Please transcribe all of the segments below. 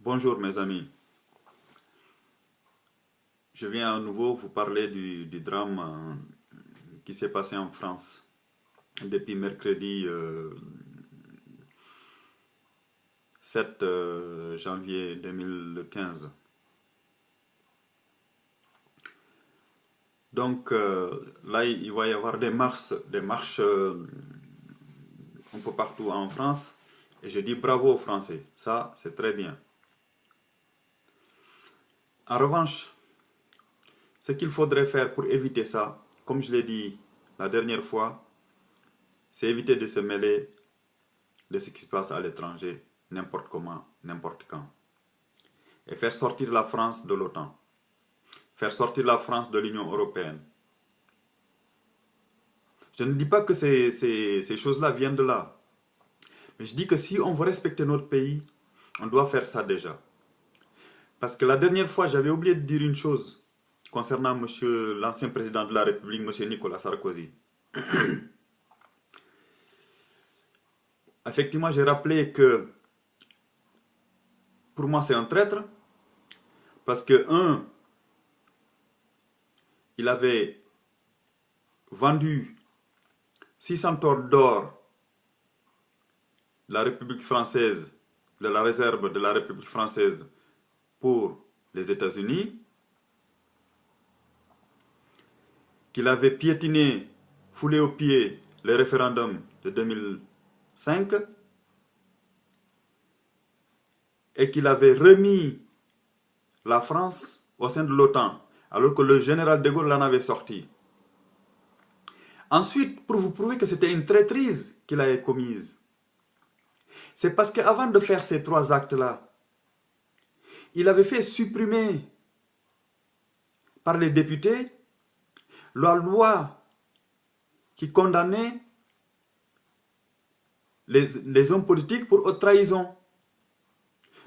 Bonjour mes amis, je viens à nouveau vous parler du drame qui s'est passé en France depuis mercredi 7 janvier 2015. Donc là, il va y avoir des marches un peu partout en France et je dis bravo aux Français, ça c'est très bien. En revanche, ce qu'il faudrait faire pour éviter ça, comme je l'ai dit la dernière fois, c'est éviter de se mêler de ce qui se passe à l'étranger, n'importe comment, n'importe quand. Et faire sortir la France de l'OTAN, faire sortir la France de l'Union européenne. Je ne dis pas que ces choses-là viennent de là, mais je dis que si on veut respecter notre pays, on doit faire ça déjà. Parce que la dernière fois, j'avais oublié de dire une chose concernant l'ancien président de la République, M. Nicolas Sarkozy. Effectivement, j'ai rappelé que pour moi, c'est un traître, parce que, il avait vendu 600 tonnes d'or de la République française, de la réserve de la République française pour les États-Unis, qu'il avait piétiné, foulé aux pieds le référendum de 2005 et qu'il avait remis la France au sein de l'OTAN, alors que le général de Gaulle l'en avait sorti. Ensuite, pour vous prouver que c'était une traîtrise qu'il avait commise, c'est parce qu'avant de faire ces trois actes-là, il avait fait supprimer par les députés la loi qui condamnait les hommes politiques pour haute trahison.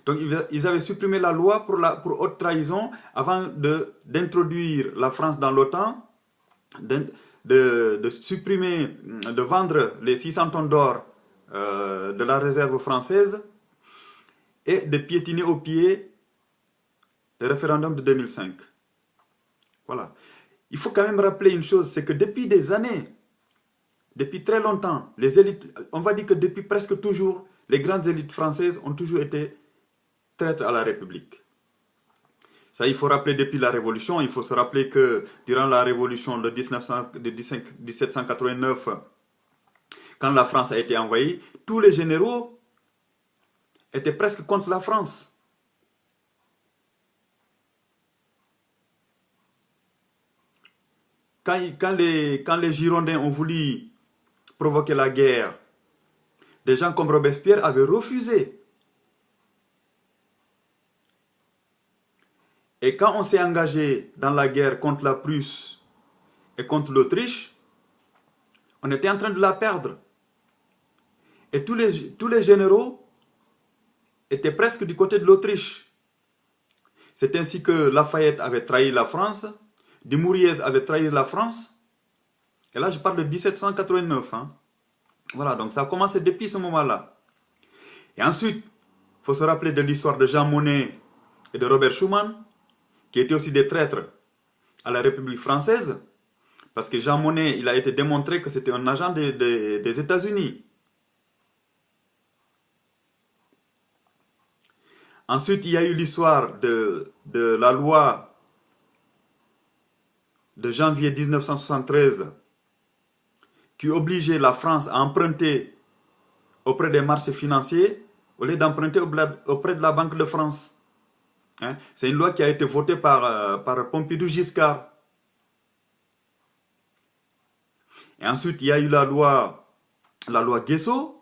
Donc ils avaient supprimé la loi pour haute trahison avant d'introduire la France dans l'OTAN, de supprimer, de vendre les 600 tonnes d'or de la réserve française et de piétiner au pied le référendum de 2005. Voilà. Il faut quand même rappeler une chose, c'est que depuis des années, depuis très longtemps, les élites, on va dire que depuis presque toujours, les grandes élites françaises ont toujours été traîtres à la République. Ça, il faut rappeler depuis la Révolution. Il faut se rappeler que durant la Révolution de 1789, quand la France a été envahie, tous les généraux étaient presque contre la France. Quand les Girondins ont voulu provoquer la guerre, des gens comme Robespierre avaient refusé. Et quand on s'est engagé dans la guerre contre la Prusse et contre l'Autriche, on était en train de la perdre. Et tous les généraux étaient presque du côté de l'Autriche. C'est ainsi que Lafayette avait trahi la France, Dumouriez avait trahi la France. Et là, je parle de 1789. Voilà, donc ça a commencé depuis ce moment-là. Et ensuite, il faut se rappeler de l'histoire de Jean Monnet et de Robert Schuman, qui étaient aussi des traîtres à la République française, parce que Jean Monnet, il a été démontré que c'était un agent des États-Unis. Ensuite, il y a eu l'histoire de la loi de janvier 1973 qui obligeait la France à emprunter auprès des marchés financiers au lieu d'emprunter auprès de la Banque de France. C'est une loi qui a été votée par Pompidou-Giscard. Et ensuite, il y a eu la loi Guesso,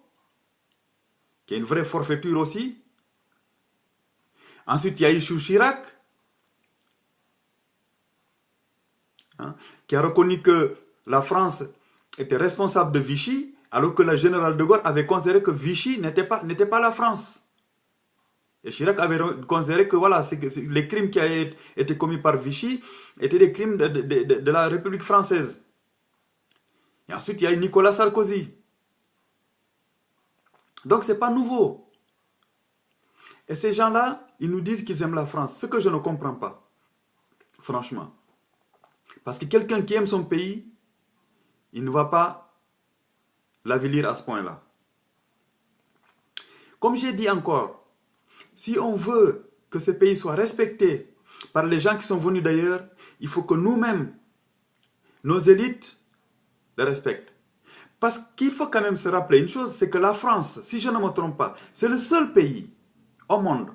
qui est une vraie forfaiture aussi. Ensuite, il y a eu Chirac, qui a reconnu que la France était responsable de Vichy, alors que le général de Gaulle avait considéré que Vichy n'était pas la France. Et Chirac avait considéré que voilà, les crimes qui avaient été commis par Vichy étaient des crimes de la République française. Et ensuite, il y a eu Nicolas Sarkozy. Donc, ce n'est pas nouveau. Et ces gens-là, ils nous disent qu'ils aiment la France, ce que je ne comprends pas, franchement. Parce que quelqu'un qui aime son pays, il ne va pas l'avilir à ce point-là. Comme j'ai dit encore, si on veut que ce pays soit respecté par les gens qui sont venus d'ailleurs, il faut que nous-mêmes, nos élites, le respectent. Parce qu'il faut quand même se rappeler une chose, c'est que la France, si je ne me trompe pas, c'est le seul pays au monde,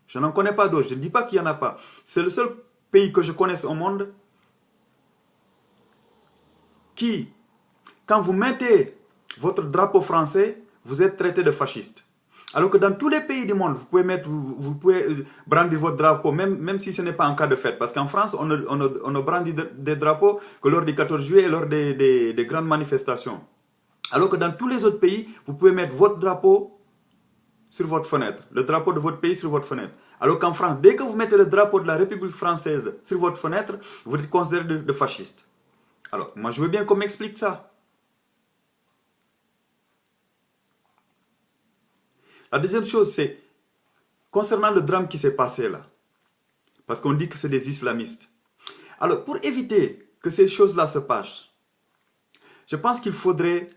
je n'en connais pas d'autres, je ne dis pas qu'il n'y en a pas, c'est le seul pays que je connaisse au monde qui, quand vous mettez votre drapeau français, vous êtes traité de fasciste. Alors que dans tous les pays du monde, vous pouvez brandir votre drapeau, même si ce n'est pas en cas de fête. Parce qu'en France, on ne brandit des drapeaux que lors du 14 juillet et lors des grandes manifestations. Alors que dans tous les autres pays, vous pouvez mettre votre drapeau sur votre fenêtre, le drapeau de votre pays sur votre fenêtre. Alors qu'en France, dès que vous mettez le drapeau de la République française sur votre fenêtre, vous êtes considéré de fasciste. Alors, moi je veux bien qu'on m'explique ça. La deuxième chose, c'est concernant le drame qui s'est passé là. Parce qu'on dit que c'est des islamistes. Alors, pour éviter que ces choses-là se passent, je pense qu'il faudrait,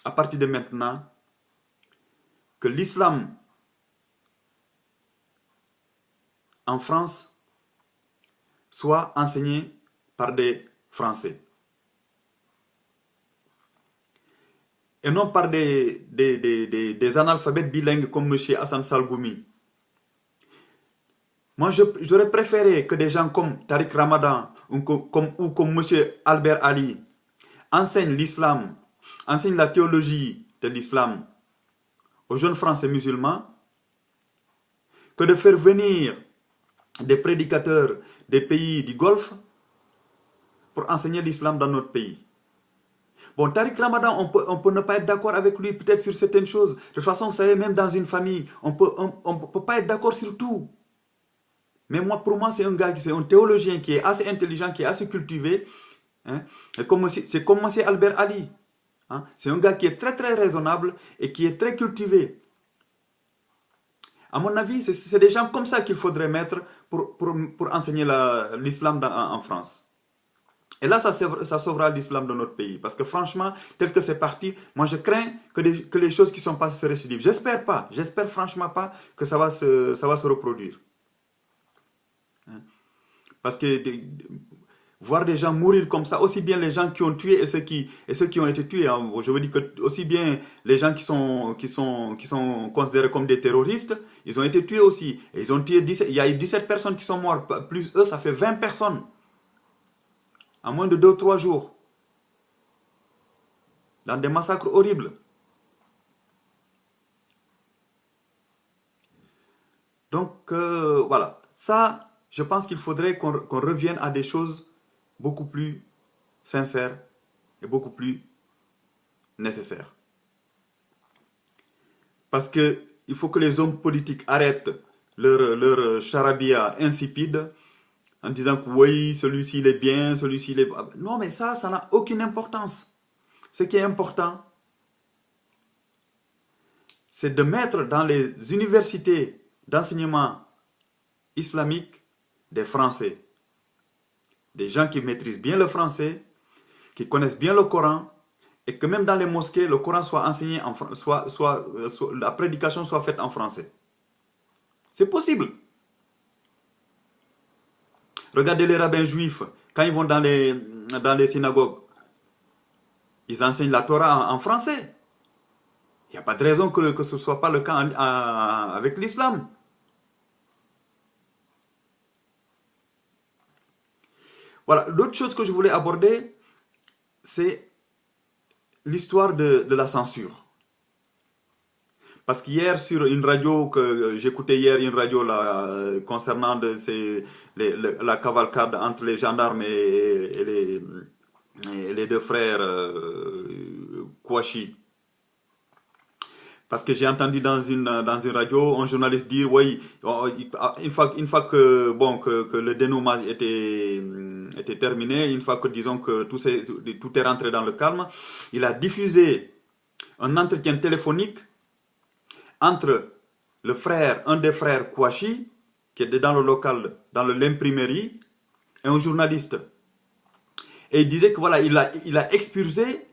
à partir de maintenant, que l'islam en France soit enseigné par des Français. Et non par des analphabètes bilingues comme M. Hassan Salgoumi. Moi, j'aurais préféré que des gens comme Tariq Ramadan ou comme M. Albert Ali enseignent l'islam, enseignent la théologie de l'islam aux jeunes Français musulmans, que de faire venir des prédicateurs des pays du Golfe pour enseigner l'islam dans notre pays. Bon, Tariq Ramadan, on peut ne pas être d'accord avec lui peut-être sur certaines choses. De toute façon, vous savez, même dans une famille, on peut pas être d'accord sur tout. Mais pour moi, c'est un gars, c'est un théologien qui est assez intelligent, qui est assez cultivé. Hein. C'est comme M. Albert Ali. Hein. C'est un gars qui est très très raisonnable et qui est très cultivé. À mon avis, c'est des gens comme ça qu'il faudrait mettre pour enseigner l'islam en France. Et là, ça sauvera l'islam de notre pays. Parce que franchement, tel que c'est parti, moi je crains que les choses qui sont passées se récidivent. J'espère pas, j'espère franchement pas que ça va se reproduire. Parce que voir des gens mourir comme ça, aussi bien les gens qui ont tué et ceux qui ont été tués, hein, je veux dire que aussi bien les gens qui sont considérés comme des terroristes, ils ont été tués aussi. Et ils ont tué il y a eu 17 personnes qui sont mortes, plus eux, ça fait 20 personnes. En moins de 2 ou 3 jours. Dans des massacres horribles. Donc, voilà. Ça, je pense qu'il faudrait qu'on revienne à des choses beaucoup plus sincères et beaucoup plus nécessaires. Parce qu'il faut que les hommes politiques arrêtent leur charabia insipide en disant que oui, celui-ci il est bien, celui-ci il est... Non, mais ça n'a aucune importance. Ce qui est important, c'est de mettre dans les universités d'enseignement islamique des Français. Des gens qui maîtrisent bien le français, qui connaissent bien le Coran, et que même dans les mosquées, le Coran soit enseigné, la prédication soit faite en français. C'est possible. Regardez les rabbins juifs, quand ils vont dans les synagogues, ils enseignent la Torah en français. Il n'y a pas de raison que ce ne soit pas le cas avec l'islam. Voilà, l'autre chose que je voulais aborder, c'est l'histoire de la censure. Parce qu'hier, sur une radio, que j'écoutais hier, une radio là, concernant la cavalcade entre les gendarmes et les deux frères Kouachi. Parce que j'ai entendu dans une radio un journaliste dire, oui, une fois que le dénouement était terminé, une fois que disons que tout est rentré dans le calme, il a diffusé un entretien téléphonique entre un des frères Kouachi, qui était dans le local, dans l'imprimerie, et un journaliste. Et il disait que voilà, il a expulsé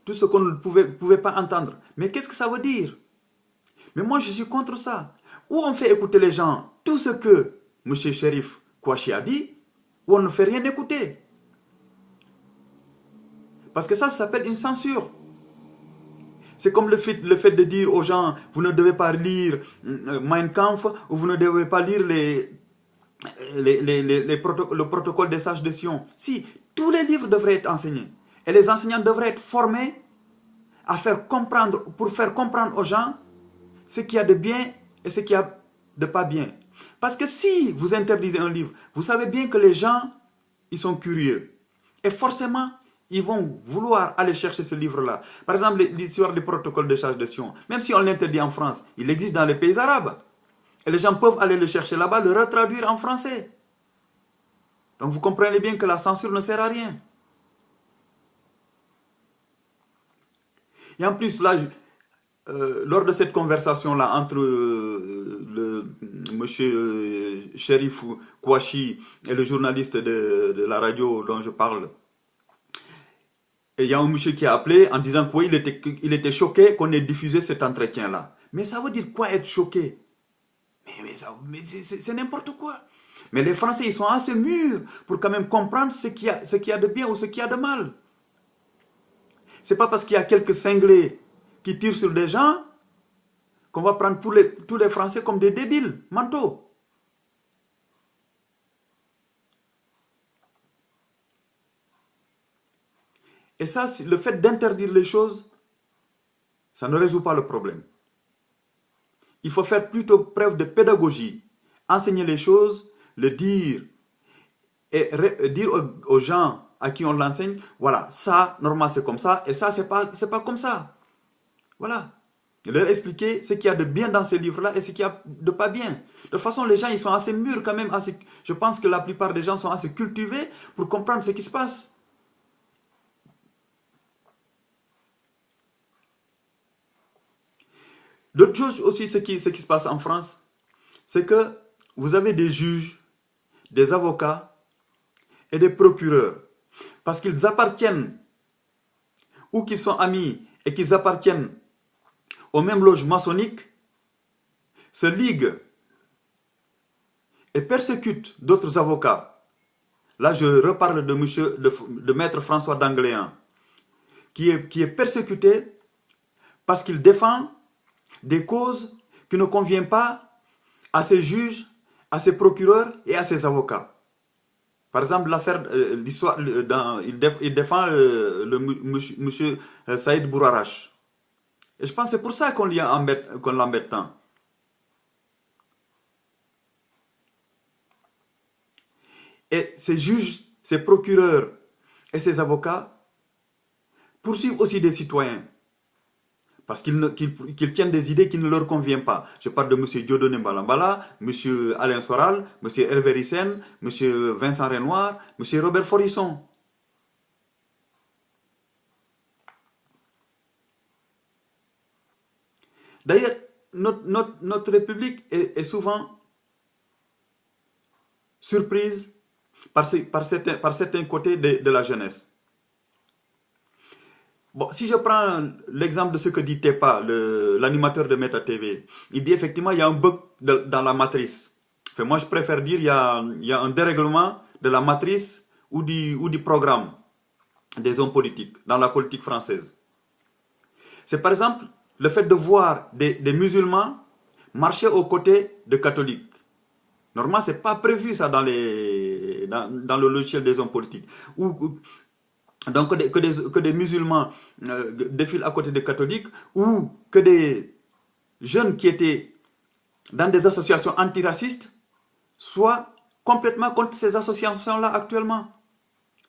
tout ce qu'on ne pouvait pas entendre. Mais qu'est-ce que ça veut dire? Mais moi, je suis contre ça. Ou on fait écouter les gens tout ce que M. Cherif Kouachi a dit, ou on ne fait rien écouter. Parce que ça s'appelle une censure. C'est comme le fait de dire aux gens, vous ne devez pas lire Mein Kampf, ou vous ne devez pas lire le protocole des sages de Sion. Si, tous les livres devraient être enseignés. Et les enseignants devraient être formés pour faire comprendre aux gens ce qu'il y a de bien et ce qu'il y a de pas bien. Parce que si vous interdisez un livre, vous savez bien que les gens, ils sont curieux. Et forcément, ils vont vouloir aller chercher ce livre-là. Par exemple, l'histoire du protocole des sages de Sion. Même si on l'interdit en France, il existe dans les pays arabes. Et les gens peuvent aller le chercher là-bas, le retraduire en français. Donc vous comprenez bien que la censure ne sert à rien. Et en plus, là, lors de cette conversation-là entre monsieur Cherif Kouachi et le journaliste de la radio dont je parle, et il y a un monsieur qui a appelé en disant qu'il était choqué qu'on ait diffusé cet entretien-là. Mais ça veut dire quoi être choqué? Mais c'est n'importe quoi. Mais les Français, ils sont assez mûrs pour quand même comprendre ce qu'il y a de bien ou ce qu'il y a de mal. C'est pas parce qu'il y a quelques cinglés qui tirent sur des gens qu'on va prendre tous les Français comme des débiles mentaux. Et ça, le fait d'interdire les choses, ça ne résout pas le problème. Il faut faire plutôt preuve de pédagogie, enseigner les choses, le dire, et dire aux gens à qui on l'enseigne, voilà, ça, normalement c'est comme ça, et ça, c'est pas comme ça. Voilà. Et leur expliquer ce qu'il y a de bien dans ces livres-là et ce qu'il y a de pas bien. De toute façon, les gens, ils sont assez mûrs quand même. Je pense que la plupart des gens sont assez cultivés pour comprendre ce qui se passe. D'autre chose aussi, ce qui se passe en France, c'est que vous avez des juges, des avocats et des procureurs. Parce qu'ils appartiennent, ou qu'ils sont amis et qu'ils appartiennent aux mêmes loges maçonniques, se liguent et persécutent d'autres avocats. Là, je reparle de maître François d'Angléan, qui est persécuté parce qu'il défend des causes qui ne conviennent pas à ses juges, à ses procureurs et à ses avocats. Par exemple, l'histoire, il défend monsieur Saïd Bourarache. Et je pense que c'est pour ça qu'on l'embête tant. Et ces juges, ces procureurs et ces avocats poursuivent aussi des citoyens. Parce qu'ils tiennent des idées qui ne leur conviennent pas. Je parle de M. Dieudonné Balambala, M. Alain Soral, M. Hervé Rissen, M. Vincent Renoir, M. Robert Forisson. D'ailleurs, notre République est souvent surprise par certains côtés de la jeunesse. Bon, si je prends l'exemple de ce que dit Tepa, l'animateur de Meta TV, il dit effectivement il y a un bug dans la matrice. Enfin, moi, je préfère dire il y a un dérèglement de la matrice ou du programme des hommes politiques, dans la politique française. C'est par exemple le fait de voir des musulmans marcher aux côtés de catholiques. Normalement, ce n'est pas prévu ça dans le logiciel des hommes politiques. Donc que des musulmans défilent à côté des catholiques, ou que des jeunes qui étaient dans des associations antiracistes soient complètement contre ces associations-là actuellement.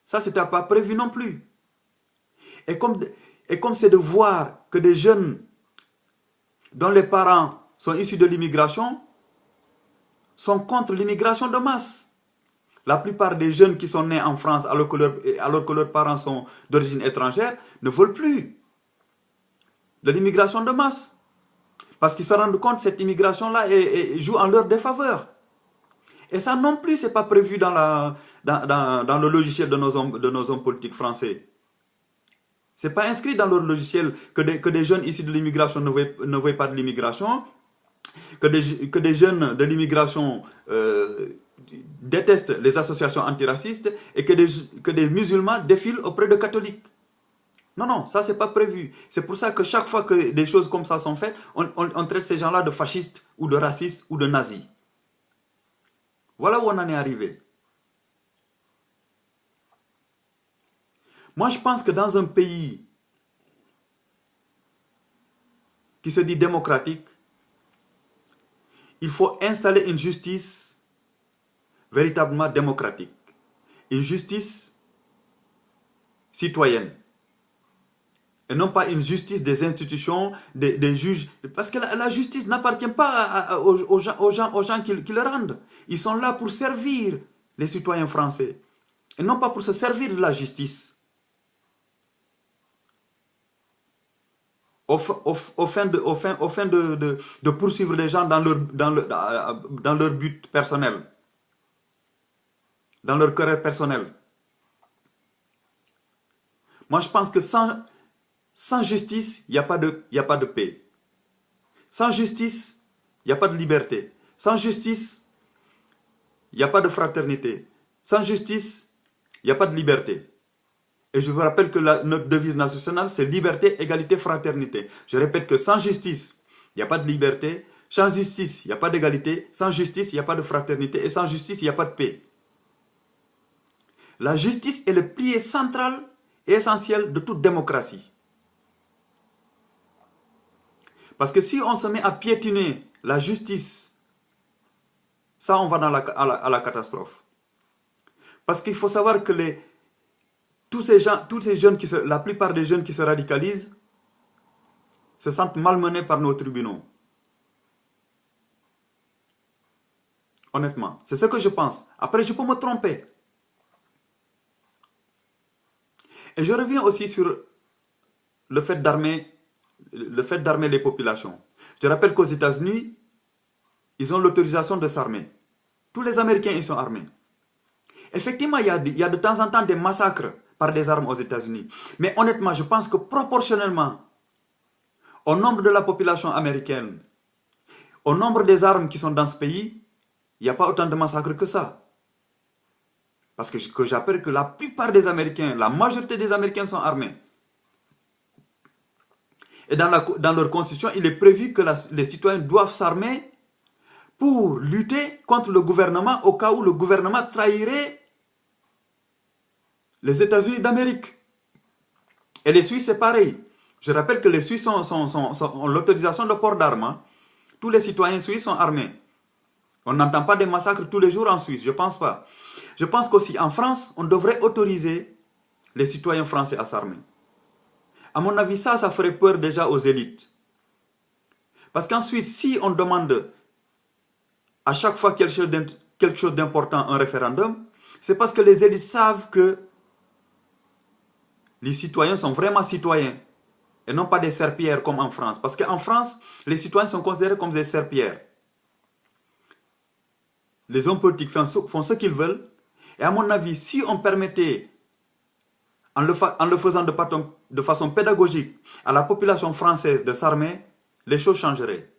Ça, ce n'était pas prévu non plus. Et comme c'est de voir que des jeunes dont les parents sont issus de l'immigration sont contre l'immigration de masse. La plupart des jeunes qui sont nés en France alors que leurs parents sont d'origine étrangère ne veulent plus de l'immigration de masse. Parce qu'ils se rendent compte que cette immigration-là joue en leur défaveur. Et ça non plus, ce n'est pas prévu dans le logiciel de nos hommes politiques français. Ce n'est pas inscrit dans leur logiciel que des jeunes issus de l'immigration ne veuillent pas de l'immigration, que des jeunes de l'immigration détestent les associations antiracistes et que des musulmans défilent auprès de catholiques. Non, non, ça c'est pas prévu. C'est pour ça que chaque fois que des choses comme ça sont faites, on traite ces gens-là de fascistes ou de racistes ou de nazis. Voilà où on en est arrivé. Moi je pense que dans un pays qui se dit démocratique, il faut installer une justice véritablement démocratique. Une justice citoyenne. Et non pas une justice des institutions, des juges. Parce que la justice n'appartient pas aux gens qui le rendent. Ils sont là pour servir les citoyens français. Et non pas pour se servir de la justice. Au fin de poursuivre les gens dans leur but personnel. Dans leur querelle personnelle. Moi, je pense que sans justice, il n'y a pas de paix. Sans justice, il n'y a pas de liberté. Sans justice, il n'y a pas de fraternité. Sans justice, il n'y a pas de liberté. Et je vous rappelle que notre devise nationale, c'est liberté, égalité, fraternité. Je répète que sans justice, il n'y a pas de liberté. Sans justice, il n'y a pas d'égalité. Sans justice, il n'y a pas de fraternité. Et sans justice, il n'y a pas de paix. La justice est le pilier central et essentiel de toute démocratie. Parce que si on se met à piétiner la justice, ça on va à la catastrophe. Parce qu'il faut savoir que la plupart des jeunes qui se radicalisent se sentent malmenés par nos tribunaux. Honnêtement, c'est ce que je pense. Après, je peux me tromper. Et je reviens aussi sur le fait d'armer les populations. Je rappelle qu'aux États-Unis, ils ont l'autorisation de s'armer. Tous les Américains, ils sont armés. Effectivement, il y a de temps en temps des massacres par des armes aux États-Unis. Mais honnêtement, je pense que proportionnellement au nombre de la population américaine, au nombre des armes qui sont dans ce pays, il n'y a pas autant de massacres que ça. Parce que j'appelle que la plupart des Américains, la majorité des Américains sont armés. Et dans leur constitution, il est prévu que les citoyens doivent s'armer pour lutter contre le gouvernement au cas où le gouvernement trahirait les États-Unis d'Amérique. Et les Suisses, c'est pareil. Je rappelle que les Suisses ont l'autorisation de port d'armes. Hein. Tous les citoyens suisses sont armés. On n'entend pas des massacres tous les jours en Suisse, je ne pense pas. Je pense qu'aussi en France, on devrait autoriser les citoyens français à s'armer. À mon avis, ça ferait peur déjà aux élites. Parce qu'ensuite, si on demande à chaque fois quelque chose d'important, un référendum, c'est parce que les élites savent que les citoyens sont vraiment citoyens et non pas des serpillères comme en France. Parce qu'en France, les citoyens sont considérés comme des serpillères. Les hommes politiques font ce qu'ils veulent. Et à mon avis, si on permettait, en le faisant de façon pédagogique, à la population française de s'armer, les choses changeraient.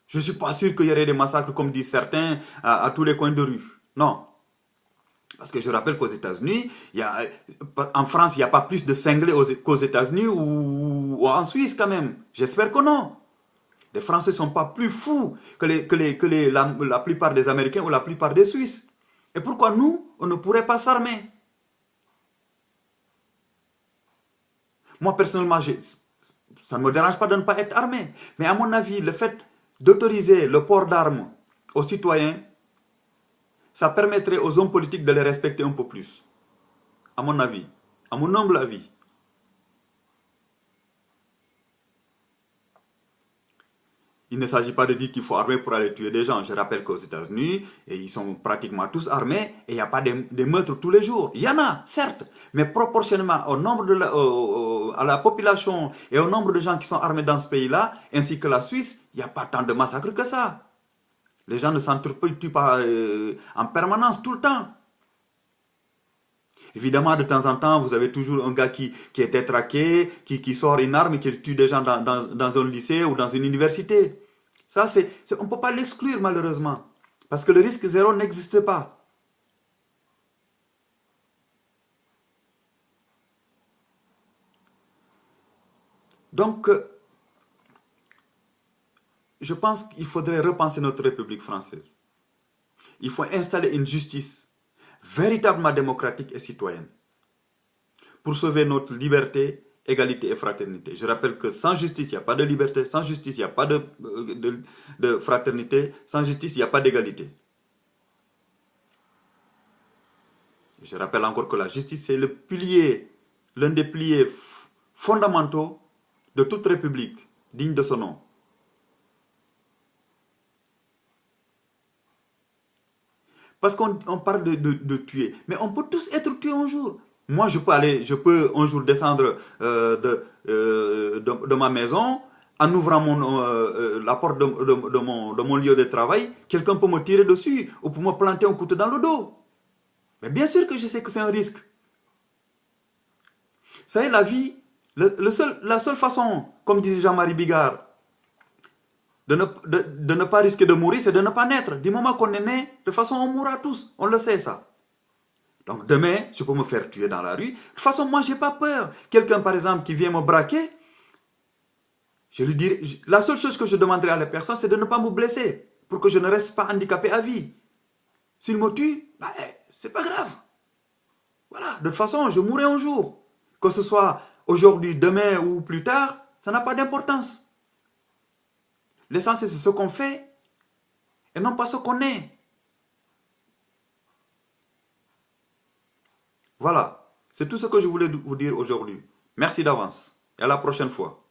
Je ne suis pas sûr qu'il y aurait des massacres, comme disent certains, à tous les coins de rue. Non. Parce que je rappelle qu'aux États-Unis, en France, il n'y a pas plus de cinglés qu'aux États-Unis ou en Suisse quand même. J'espère que non. Les Français ne sont pas plus fous que la plupart des Américains ou la plupart des Suisses. Et pourquoi nous, on ne pourrait pas s'armer? Moi, personnellement, ça ne me dérange pas de ne pas être armé. Mais à mon avis, le fait d'autoriser le port d'armes aux citoyens, ça permettrait aux hommes politiques de les respecter un peu plus. À mon avis. À mon humble avis. il ne s'agit pas de dire qu'il faut armer pour aller tuer des gens. Je rappelle qu'aux États-Unis, ils sont pratiquement tous armés et il n'y a pas des meurtres tous les jours. Il y en a, certes, mais proportionnellement au nombre à la population et au nombre de gens qui sont armés dans ce pays-là, ainsi que la Suisse, il n'y a pas tant de massacres que ça. Les gens ne s'entretuent pas en permanence, tout le temps. Évidemment, de temps en temps, vous avez toujours un gars qui est détraqué, qui sort une arme et qui tue des gens dans un lycée ou dans une université. Ça, on ne peut pas l'exclure malheureusement. Parce que le risque zéro n'existe pas. Donc, je pense qu'il faudrait repenser notre République française. Il faut installer une justice véritablement démocratique et citoyenne pour sauver notre liberté, égalité et fraternité. Je rappelle que sans justice, il n'y a pas de liberté, sans justice, il n'y a pas de fraternité, sans justice, il n'y a pas d'égalité. Je rappelle encore que la justice, c'est le pilier, l'un des piliers fondamentaux de toute république digne de son nom. Parce qu'on parle de tuer, mais on peut tous être tués un jour. Moi, je peux un jour descendre de ma maison, en ouvrant la porte de mon lieu de travail, quelqu'un peut me tirer dessus ou peut me planter un couteau dans le dos. Mais bien sûr que je sais que c'est un risque. Ça y est, la vie, la seule façon, comme disait Jean-Marie Bigard, de ne pas risquer de mourir, c'est de ne pas naître. Du moment qu'on est né, de toute façon, on mourra tous. On le sait, ça. Donc demain, je peux me faire tuer dans la rue. De toute façon, moi, je n'ai pas peur. Quelqu'un, par exemple, qui vient me braquer, je lui dirai, la seule chose que je demanderai à la personne, c'est de ne pas me blesser, pour que je ne reste pas handicapé à vie. S'il me tue, bah, c'est pas grave. Voilà, de toute façon, je mourrai un jour. Que ce soit aujourd'hui, demain ou plus tard, ça n'a pas d'importance. L'essentiel, c'est ce qu'on fait et non pas ce qu'on est. Voilà, c'est tout ce que je voulais vous dire aujourd'hui. Merci d'avance et à la prochaine fois.